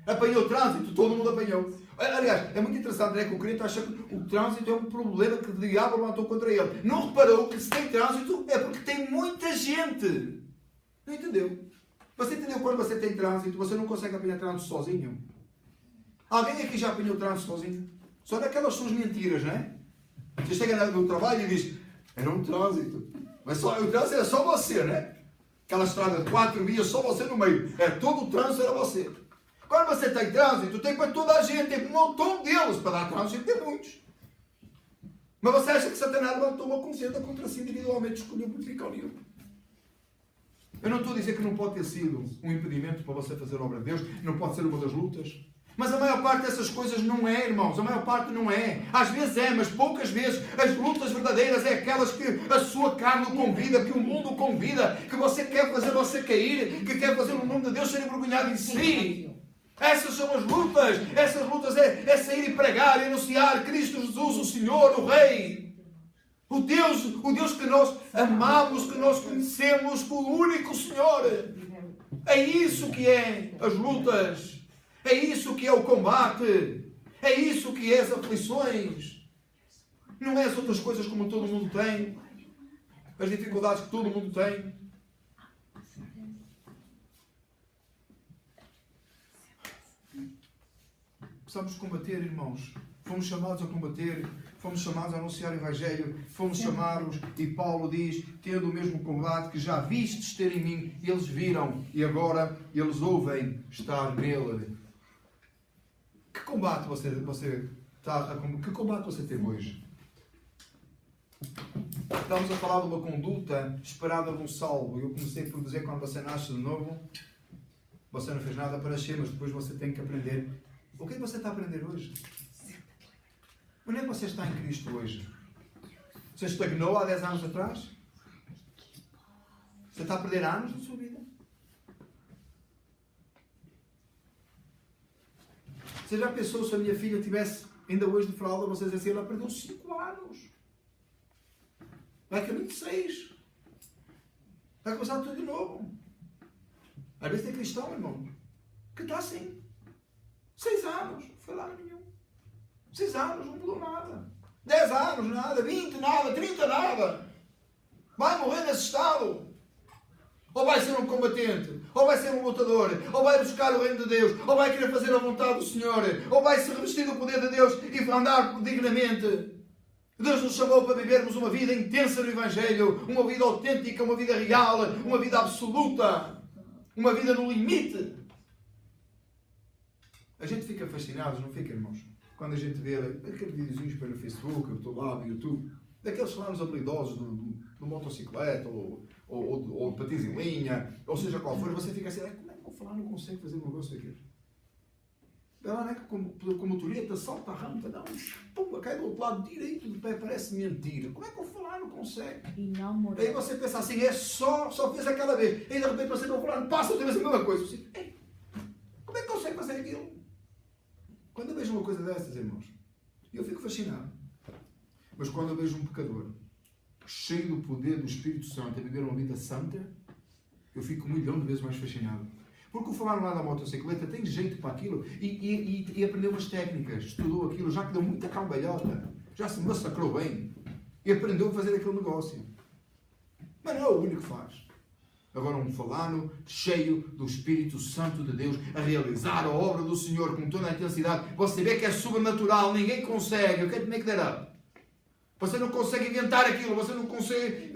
Apanhou o trânsito? Todo mundo apanhou. Aliás, é muito interessante, é que o crente acha que o trânsito é um problema que o diabo levantou contra ele. Não reparou que se tem trânsito é porque tem muita gente. Não entendeu? Você entendeu quando você tem trânsito, você não consegue apanhar trânsito sozinho? Alguém aqui já apanhou trânsito sozinho? Só daquelas suas mentiras, não é? Você chega no trabalho e diz, era um trânsito. Mas só, o trânsito era só você, não é? Aquela estrada de 4 vias, só você no meio. Todo o trânsito era você. Quando você tem trânsito, tem para toda a gente. Tem um montão deles para dar trânsito. Tem muitos. Mas você acha que Satanás levantou uma conselha contra si individualmente escolheu por ficar nenhum? Eu não estou a dizer que não pode ter sido um impedimento para você fazer a obra de Deus. Não pode ser uma das lutas. Mas a maior parte dessas coisas não é, irmãos. A maior parte não é. Às vezes é, mas poucas vezes. As lutas verdadeiras é aquelas que a sua carne o convida, que o mundo o convida, que você quer fazer você cair, que quer fazer o nome de Deus ser envergonhado em si. Essas são as lutas. Essas lutas é sair e pregar e anunciar Cristo Jesus, o Senhor, o Rei. O Deus que nós amamos, que nós conhecemos, o único Senhor. É isso que é as lutas. É isso que é o combate. É isso que é as aflições. Não é as outras coisas como todo mundo tem. As dificuldades que todo mundo tem. Precisamos combater, irmãos. Fomos chamados a combater. Fomos chamados a anunciar o Evangelho. Fomos chamados, e Paulo diz, tendo o mesmo combate que já vistes ter em mim. Eles viram e agora eles ouvem estar nele. Que combate que combate você teve hoje? Estamos a falar de uma conduta esperada de um salvo. Eu comecei por dizer que quando você nasce de novo, você não fez nada para nascer, mas depois você tem que aprender. O que é que você está a aprender hoje? Onde é que você está em Cristo hoje? Você estagnou há 10 anos atrás? Você está a perder anos da sua vida? Você já pensou se a minha filha tivesse ainda hoje de fralda, vocês assim, ela perdeu 5 anos. Vai caminho de 6. Vai começar tudo de novo. Às vezes tem cristão, irmão, que está assim. 6 anos, não foi lá nenhum. 6 anos, não mudou nada. 10 anos, nada. 20, nada. 30, nada. Vai morrer nesse estado. Ou vai ser um combatente, ou vai ser um lutador, ou vai buscar o reino de Deus, ou vai querer fazer a vontade do Senhor, ou vai se revestir do poder de Deus e andar dignamente. Deus nos chamou para vivermos uma vida intensa no Evangelho, uma vida autêntica, uma vida real, uma vida absoluta, uma vida no limite. A gente fica fascinado, não fica, irmãos? Quando a gente vê aqueles videozinhos pelo Facebook, eu estou lá no YouTube, daqueles falanos habilidosos do motocicleta, ou de patins em linha, ou seja qual for, você fica assim, como é que eu vou falar, não consigo fazer um negócio daquele? Vê lá, né, com motoreta, salta a rampa, dá pumba, cai do outro lado direito do pé, parece mentira. Como é que eu vou falar, não consegue? Aí você pensa assim, só fez aquela vez, e de repente você não falar, passa outra vez a mesma coisa. Assim, como é que consegue fazer aquilo? Quando eu vejo uma coisa dessas, irmãos, eu fico fascinado. Mas quando eu vejo um pecador cheio do poder do Espírito Santo a viver uma vida santa, eu fico 1.000.000 de vezes mais fascinado. Porque o falar lá da motocicleta tem jeito para aquilo e aprendeu umas técnicas, estudou aquilo, já que deu muita cambalhota, já se massacrou bem e aprendeu a fazer aquele negócio. Mas não é o único que faz. Agora um falano cheio do Espírito Santo de Deus a realizar a obra do Senhor com toda a intensidade. Você vê que é sobrenatural, ninguém consegue. Eu quero make that up. Você não consegue inventar aquilo, você não consegue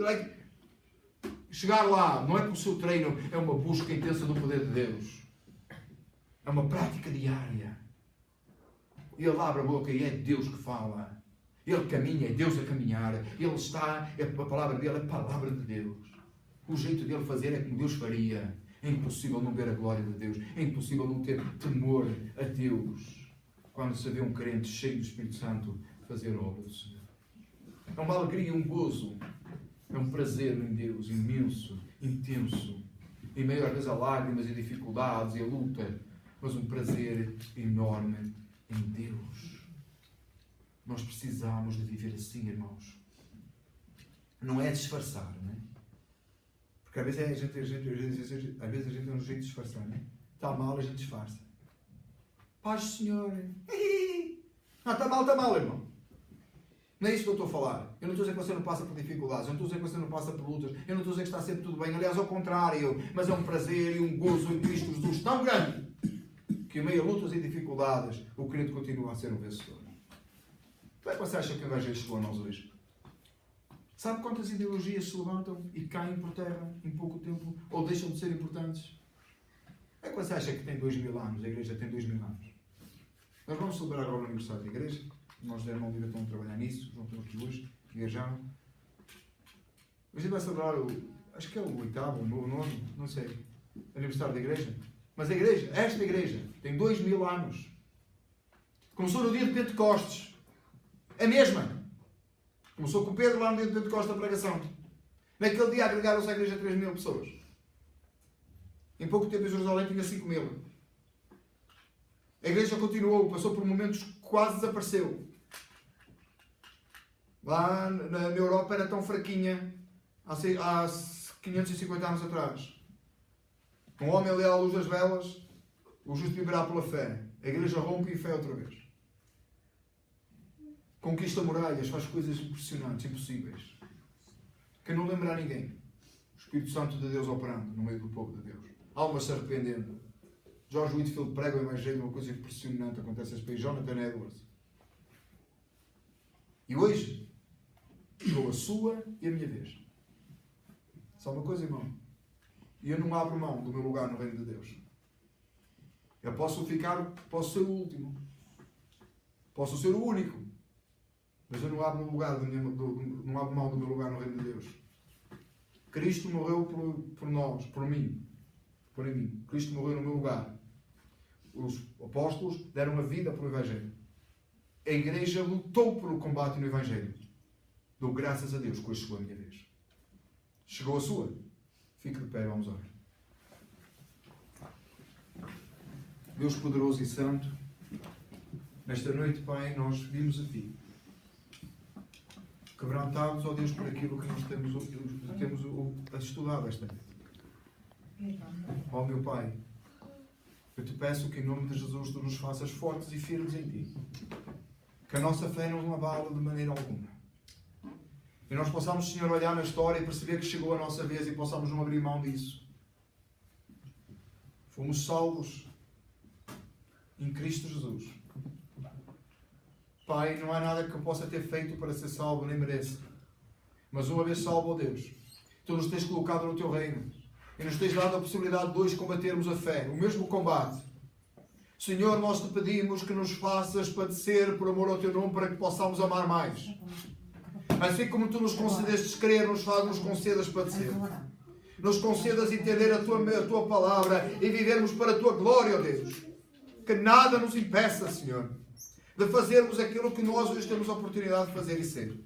chegar lá. Não é pelo seu treino, é uma busca intensa do poder de Deus. É uma prática diária. Ele abre a boca e é Deus que fala. Ele caminha, é Deus a caminhar. Ele está, a palavra dele é a palavra de Deus. O jeito dele fazer é como Deus faria. É impossível não ver a glória de Deus. É impossível não ter temor a Deus. Quando se vê um crente cheio do Espírito Santo fazer a obra do Senhor. É uma alegria, um gozo. É um prazer em Deus imenso, intenso. Em meio às vezes a lágrimas e dificuldades e a luta. Mas um prazer enorme em Deus. Nós precisamos de viver assim, irmãos. Não é disfarçar, não é? Porque às vezes a gente tem um jeito de disfarçar, não é? Está mal, a gente disfarça. Paz, Senhor. Não, está mal, irmão. Não é isso que eu estou a falar. Eu não estou a dizer que você não passa por dificuldades. Eu não estou a dizer que você não passa por lutas. Eu não estou a dizer que está sempre tudo bem. Aliás, ao contrário. Mas é um prazer e um gozo em Cristo Jesus tão grande que, em meio a lutas e dificuldades, o crente continua a ser um vencedor. Como é que você acha que o Evangelho chegou a nós hoje? Sabe quantas ideologias se levantam e caem por terra em pouco tempo ou deixam de ser importantes? É que você acha que tem 2.000 anos? A igreja tem 2.000 anos. Nós vamos celebrar agora o aniversário da igreja. Nós da Irmã Oliva estão a trabalhar nisso. Não estão aqui hoje. Viajaram. A gente vai celebrar acho que é o 8º, o 9º, não sei. Aniversário da igreja. Mas a igreja, esta igreja, tem 2.000 anos. Começou no dia de Pentecostes. A mesma. Começou com o Pedro lá no dia de Pentecostes da pregação. Naquele dia agregaram-se à igreja 3.000 pessoas. Em pouco tempo em Jerusalém tinha 5.000. A igreja continuou, passou por momentos que quase desapareceu. Lá na Europa era tão fraquinha há 550 anos atrás. Um homem ali à luz das velas, o justo viverá pela fé. A igreja rompe em fé outra vez. Conquista muralhas, faz coisas impressionantes, impossíveis. Que não lembra a ninguém. O Espírito Santo de Deus operando no meio do povo de Deus. Almas se arrependendo. George Whitefield prega o Evangelho, uma coisa impressionante acontece a esse país. Jonathan Edwards. E hoje, chegou a sua e a minha vez. Só uma coisa, irmão. E eu não abro mão do meu lugar no reino de Deus. Eu posso ser o último. Posso ser o único. Mas eu não abro mão do meu lugar no reino de Deus. Cristo morreu por nós, por mim. Cristo morreu no meu lugar. Os apóstolos deram a vida pelo Evangelho. A igreja lutou pelo combate no Evangelho. Dou graças a Deus que hoje chegou a minha vez. Chegou a sua. Fique de pé, vamos orar. Deus poderoso e santo, nesta noite, Pai, nós pedimos a Ti. Quebrantados, ó Deus, por aquilo que nós temos estudado esta noite. Ó meu Pai, eu te peço que em nome de Jesus Tu nos faças fortes e firmes em Ti. Que a nossa fé não abala de maneira alguma. E nós possamos, Senhor, olhar na história e perceber que chegou a nossa vez e possamos não abrir mão disso. Fomos salvos em Cristo Jesus. Pai, não há nada que eu possa ter feito para ser salvo, nem mereço. Mas uma vez salvo, ó Deus, Tu nos tens colocado no Teu reino e nos tens dado a possibilidade de hoje combatermos a fé, o mesmo combate. Senhor, nós Te pedimos que nos faças padecer por amor ao Teu nome para que possamos amar mais. Assim como Tu nos concedestes crer, nos concedas padecer. Nos concedas entender a tua palavra e vivermos para a Tua glória, ó Deus. Que nada nos impeça, Senhor, de fazermos aquilo que nós hoje temos a oportunidade de fazer e ser.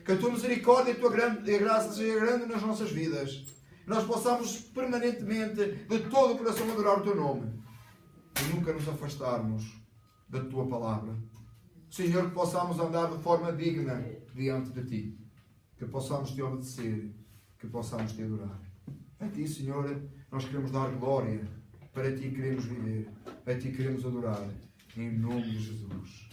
Que a Tua misericórdia e a Tua graça seja grande nas nossas vidas. Nós possamos permanentemente, de todo o coração, adorar o Teu nome. E nunca nos afastarmos da Tua palavra. Senhor, que possamos andar de forma digna diante de Ti. Que possamos Te obedecer. Que possamos Te adorar. A Ti, Senhor, nós queremos dar glória. Para Ti queremos viver. A Ti queremos adorar. Em nome de Jesus.